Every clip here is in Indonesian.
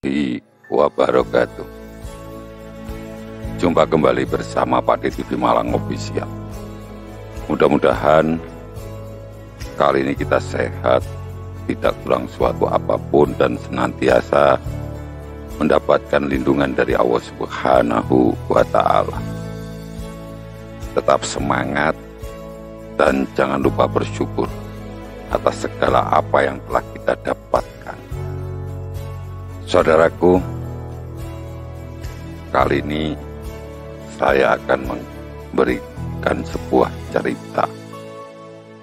Wabarakatuh. Jumpa kembali bersama Pade TV Malang Official. Mudah-mudahan kali ini kita sehat, tidak kurang suatu apapun, dan senantiasa mendapatkan lindungan dari Allah Subhanahu wa Ta'ala. Tetap semangat dan jangan lupa bersyukur atas segala apa yang telah kita dapatkan. Saudaraku, kali ini saya akan memberikan sebuah cerita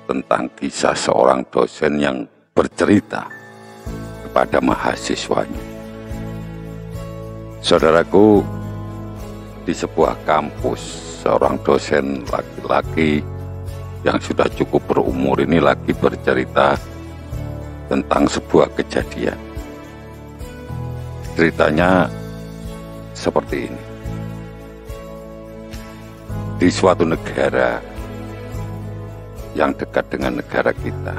tentang kisah seorang dosen yang bercerita kepada mahasiswanya. Saudaraku, di sebuah kampus, seorang dosen laki-laki yang sudah cukup berumur ini lagi bercerita tentang sebuah kejadian. Ceritanya seperti ini. Di suatu negara yang dekat dengan negara kita,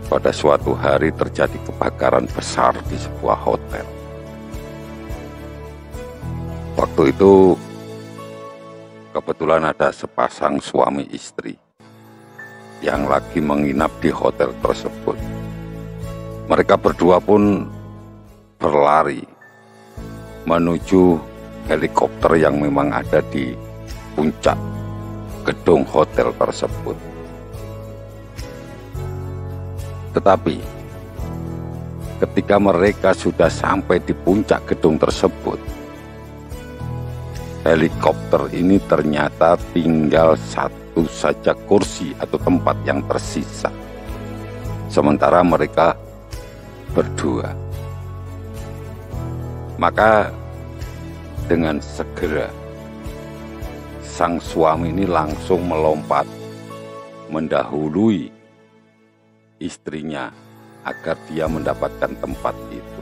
pada suatu hari terjadi kebakaran besar di sebuah hotel. Waktu itu kebetulan ada sepasang suami istri yang lagi menginap di hotel tersebut. Mereka berdua pun berlari menuju helikopter yang memang ada di puncak gedung hotel tersebut. Tetapi ketika mereka sudah sampai di puncak gedung tersebut, helikopter ini ternyata tinggal satu saja kursi atau tempat yang tersisa. Sementara mereka berdua. Maka dengan segera sang suami ini langsung melompat mendahului istrinya agar dia mendapatkan tempat itu.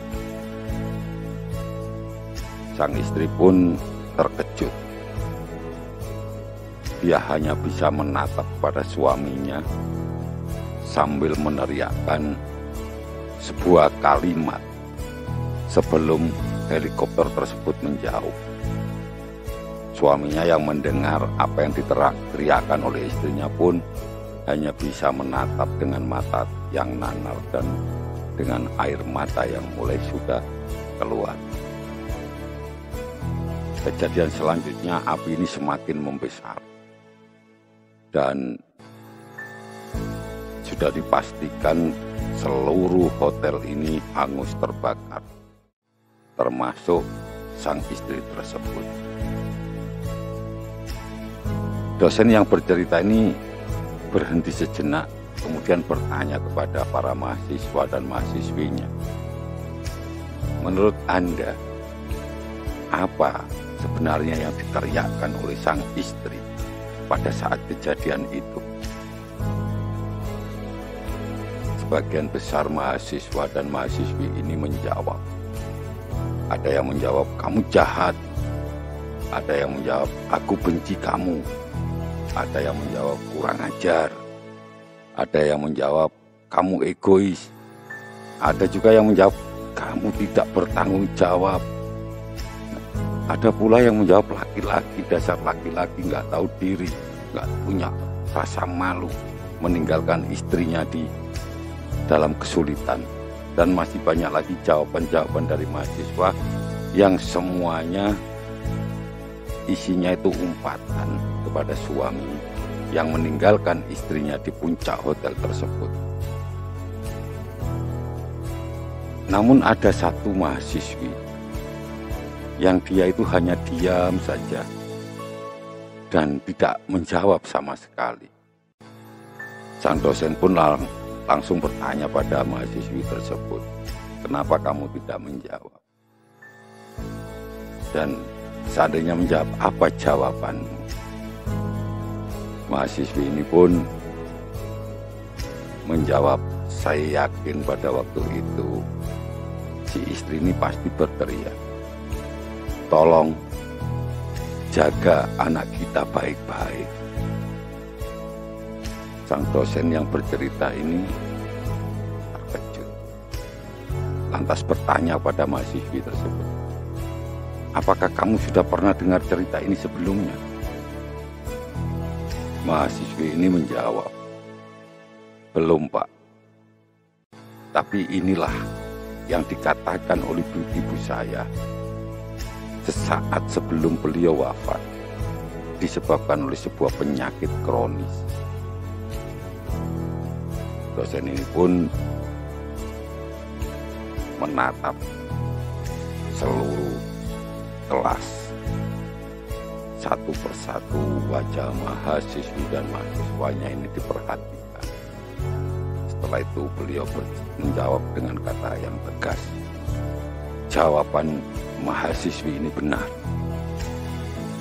Sang istri pun terkejut. Dia hanya bisa menatap pada suaminya sambil meneriakkan sebuah kalimat sebelum helikopter tersebut menjauh. Suaminya yang mendengar apa yang diteriakkan oleh istrinya pun hanya bisa menatap dengan mata yang nanar dan dengan air mata yang mulai sudah keluar. Kejadian selanjutnya, api ini semakin membesar dan sudah dipastikan seluruh hotel ini hangus terbakar, termasuk sang istri tersebut. Dosen yang bercerita ini berhenti sejenak, kemudian bertanya kepada para mahasiswa dan mahasiswinya, menurut Anda, apa sebenarnya yang diteriakkan oleh sang istri pada saat kejadian itu? Sebagian besar mahasiswa dan mahasiswi ini menjawab. Ada yang menjawab, kamu jahat. Ada yang menjawab, aku benci kamu. Ada yang menjawab, kurang ajar. Ada yang menjawab, kamu egois. Ada juga yang menjawab, kamu tidak bertanggung jawab. Ada pula yang menjawab, laki-laki, dasar laki-laki nggak tahu diri, nggak punya rasa malu, meninggalkan istrinya di dalam kesulitan. Dan masih banyak lagi jawaban-jawaban dari mahasiswa yang semuanya isinya itu umpatan kepada suami yang meninggalkan istrinya di puncak hotel tersebut. Namun ada satu mahasiswi yang dia itu hanya diam saja dan tidak menjawab sama sekali. Sang dosen pun langsung bertanya pada mahasiswi tersebut, kenapa kamu tidak menjawab? Dan seandainya menjawab, apa jawabanmu? Mahasiswi ini pun menjawab, saya yakin pada waktu itu si istri ini pasti berteriak, tolong jaga anak kita baik-baik. Sang dosen yang bercerita ini terkejut. lantas bertanya pada mahasiswi tersebut, apakah kamu sudah pernah dengar cerita ini sebelumnya? Mahasiswi ini menjawab, belum Pak. Tapi inilah yang dikatakan oleh ibu saya sesaat sebelum beliau wafat, disebabkan oleh sebuah penyakit kronis. Dosen ini pun menatap seluruh kelas, satu persatu wajah mahasiswi dan mahasiswanya ini diperhatikan. Setelah itu beliau menjawab dengan kata yang tegas, jawaban mahasiswi ini benar,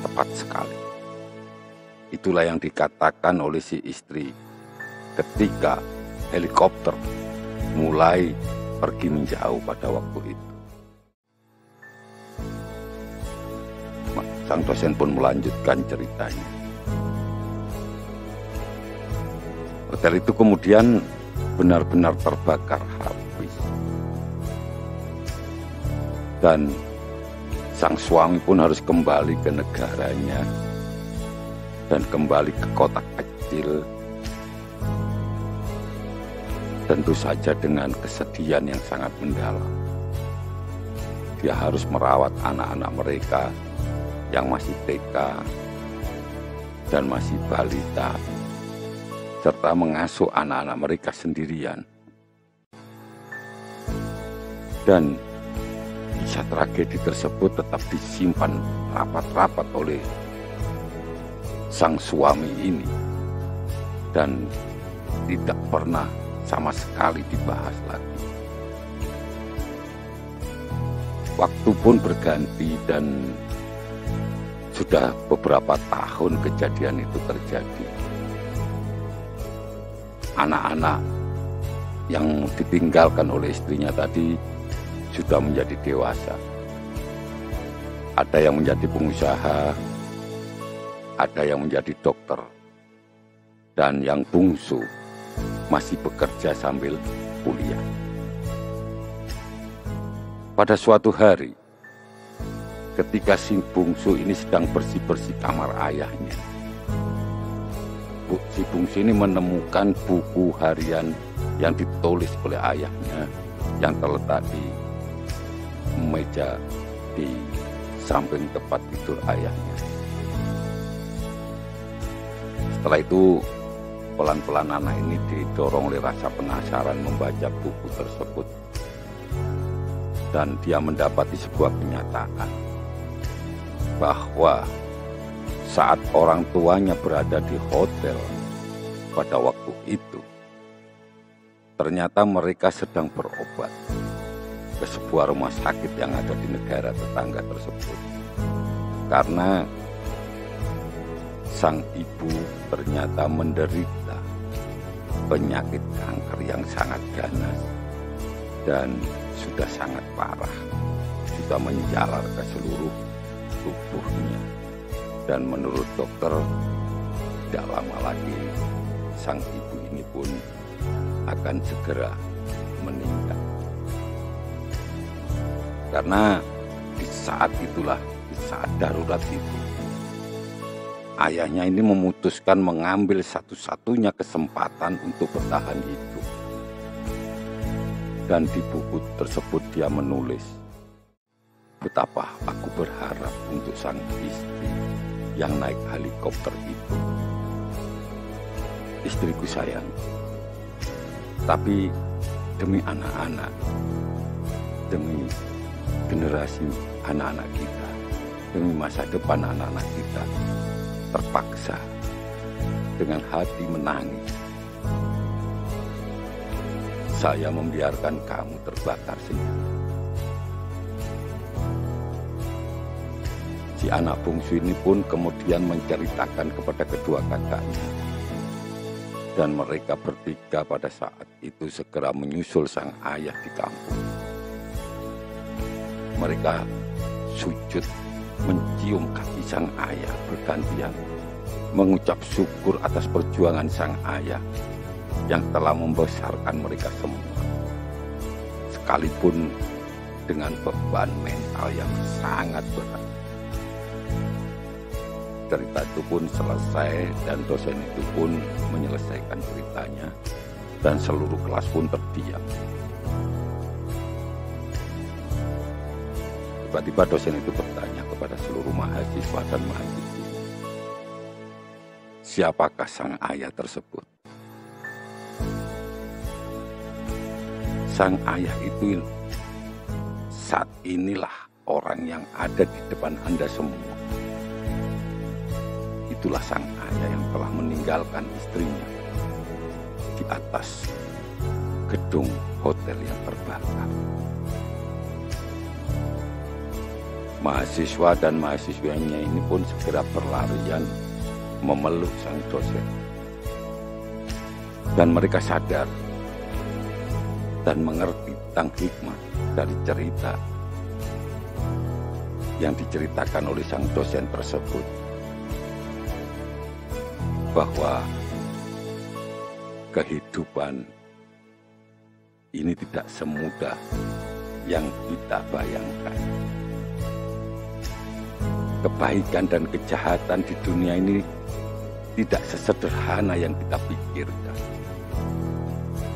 tepat sekali. Itulah yang dikatakan oleh si istri ketika helikopter mulai pergi menjauh pada waktu itu. Sang dosen pun melanjutkan ceritanya. Hotel itu kemudian benar-benar terbakar habis. Dan sang suami pun harus kembali ke negaranya dan kembali ke kota kecil. Tentu saja dengan kesedihan yang sangat mendalam. Dia harus merawat anak-anak mereka yang masih TK dan masih balita, serta mengasuh anak-anak mereka sendirian. Dan kisah tragedi tersebut tetap disimpan rapat-rapat oleh sang suami ini dan tidak pernah sama sekali dibahas lagi. Waktu pun berganti dan sudah beberapa tahun kejadian itu terjadi. Anak-anak yang ditinggalkan oleh istrinya tadi sudah menjadi dewasa. Ada yang menjadi pengusaha, ada yang menjadi dokter, dan yang bungsu masih bekerja sambil kuliah. Pada suatu hari, ketika si bungsu ini sedang bersih-bersih kamar ayahnya, si bungsu ini menemukan buku harian yang ditulis oleh ayahnya yang terletak di meja di samping tempat tidur ayahnya. Setelah itu, pelan-pelan anak ini didorong oleh rasa penasaran membaca buku tersebut. Dan dia mendapati sebuah kenyataan bahwa saat orang tuanya berada di hotel pada waktu itu, ternyata mereka sedang berobat ke sebuah rumah sakit yang ada di negara tetangga tersebut. Karena sang ibu ternyata menderita penyakit kanker yang sangat ganas dan sudah sangat parah, sudah menjalar ke seluruh tubuhnya. Dan menurut dokter, tidak lama lagi sang ibu ini pun akan segera meninggal. Karena di saat itulah, di saat darurat itu, ayahnya ini memutuskan mengambil satu-satunya kesempatan untuk bertahan hidup. Dan di buku tersebut dia menulis, betapa aku berharap untuk sang istri yang naik helikopter itu. Istriku sayang, tapi demi anak-anak, demi generasi anak-anak kita, demi masa depan anak-anak kita, terpaksa dengan hati menangis saya membiarkan kamu terbakar sendiri. Si anak bungsu ini pun kemudian menceritakan kepada kedua kakaknya, dan mereka bertiga pada saat itu segera menyusul sang ayah di kampung. Mereka sujud mencium kaki sang ayah bergantian, mengucap syukur atas perjuangan sang ayah yang telah membesarkan mereka semua. sekalipun dengan beban mental yang sangat berat. Cerita itu pun selesai dan dosen itu pun menyelesaikan ceritanya dan seluruh kelas pun terdiam. Tiba-tiba dosen itu bertanya kepada seluruh mahasiswa dan mahasiswi, siapakah sang ayah tersebut? Sang ayah itu saat inilah orang yang ada di depan Anda semua. Itulah sang ayah yang telah meninggalkan istrinya di atas gedung hotel yang terbakar. Mahasiswa dan mahasiswinya ini pun segera berlarian memeluk sang dosen. Dan mereka sadar dan mengerti tentang hikmah dari cerita yang diceritakan oleh sang dosen tersebut, bahwa kehidupan ini tidak semudah yang kita bayangkan. Kebaikan dan kejahatan di dunia ini tidak sesederhana yang kita pikirkan.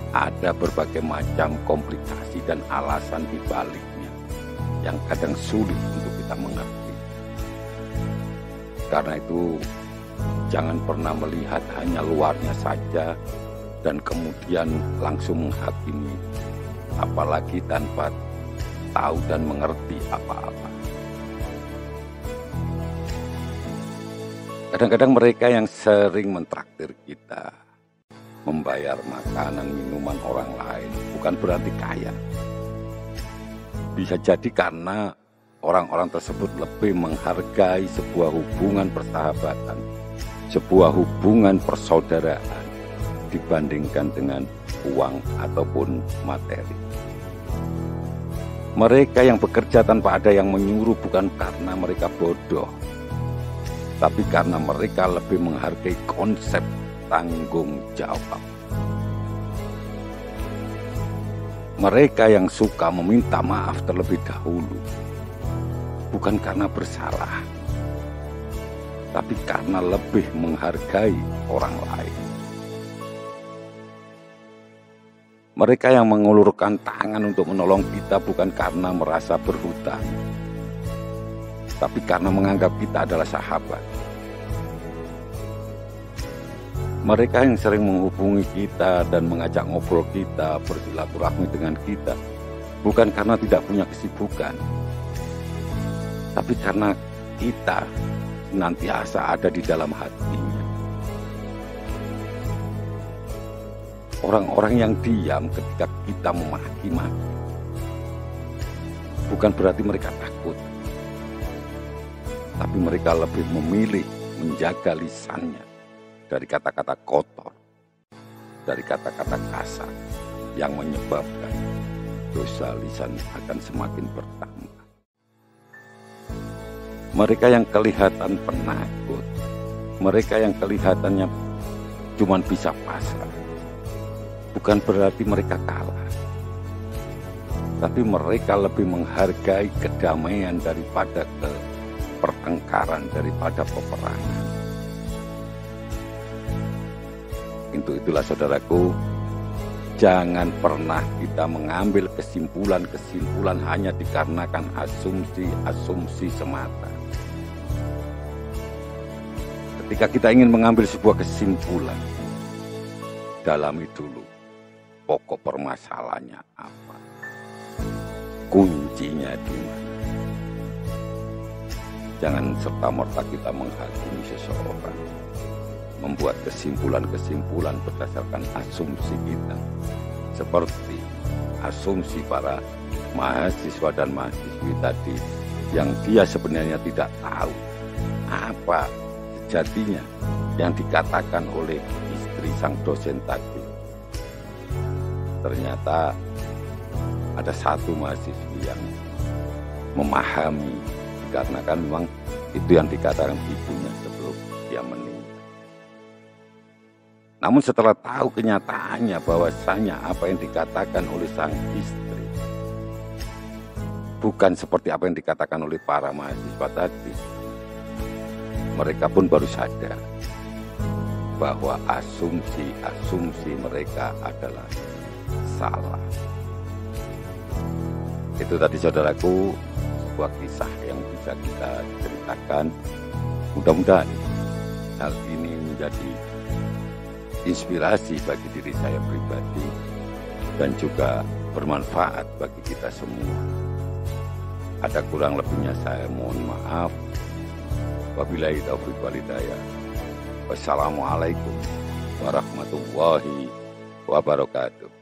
Ada berbagai macam komplikasi dan alasan di baliknya yang kadang sulit untuk kita mengerti. Karena itu, jangan pernah melihat hanya luarnya saja dan kemudian langsung menghakimi, apalagi tanpa tahu dan mengerti apa-apa. Kadang-kadang mereka yang sering mentraktir kita, membayar makanan, minuman orang lain, bukan berarti kaya. Bisa jadi karena orang-orang tersebut lebih menghargai sebuah hubungan persahabatan, sebuah hubungan persaudaraan dibandingkan dengan uang ataupun materi. Mereka yang bekerja tanpa ada yang menyuruh bukan karena mereka bodoh, tapi karena mereka lebih menghargai konsep tanggung jawab. Mereka yang suka meminta maaf terlebih dahulu, bukan karena bersalah, tapi karena lebih menghargai orang lain. Mereka yang mengulurkan tangan untuk menolong kita bukan karena merasa berhutang, tapi karena menganggap kita adalah sahabat. Mereka yang sering menghubungi kita dan mengajak ngobrol kita, bersilaturahmi dengan kita, bukan karena tidak punya kesibukan, tapi karena kita senantiasa ada di dalam hatinya. Orang-orang yang diam ketika kita memaki-maki, bukan berarti mereka takut, tapi mereka lebih memilih menjaga lisannya dari kata-kata kotor, dari kata-kata kasar yang menyebabkan dosa lisan akan semakin bertambah. Mereka yang kelihatan penakut, mereka yang kelihatannya cuma bisa pasrah, bukan berarti mereka kalah, tapi mereka lebih menghargai kedamaian daripada pertengkaran, daripada peperangan. Untuk itulah saudaraku, jangan pernah kita mengambil kesimpulan-kesimpulan hanya dikarenakan asumsi-asumsi semata. Ketika kita ingin mengambil sebuah kesimpulan, dalami dulu pokok permasalahannya apa, kuncinya di mana. Jangan serta-merta kita menghakimi seseorang, membuat kesimpulan-kesimpulan berdasarkan asumsi kita, seperti asumsi para mahasiswa dan mahasiswi tadi, yang dia sebenarnya tidak tahu apa sejatinya yang dikatakan oleh istri sang dosen tadi. Ternyata ada satu mahasiswi yang memahami, karena kan memang itu yang dikatakan ibunya sebelum dia meninggal. Namun setelah tahu kenyataannya bahwasanya apa yang dikatakan oleh sang istri bukan seperti apa yang dikatakan oleh para mahasiswa tadi. Mereka pun baru sadar bahwa asumsi-asumsi mereka adalah salah. Itu tadi saudaraku, sebuah kisah yang bisa kita ceritakan. Mudah-mudahan hal ini menjadi inspirasi bagi diri saya pribadi dan juga bermanfaat bagi kita semua. Ada kurang lebihnya saya mohon maaf. Wabillahi taufiq wal hidayah. Wassalamualaikum warahmatullahi wabarakatuh.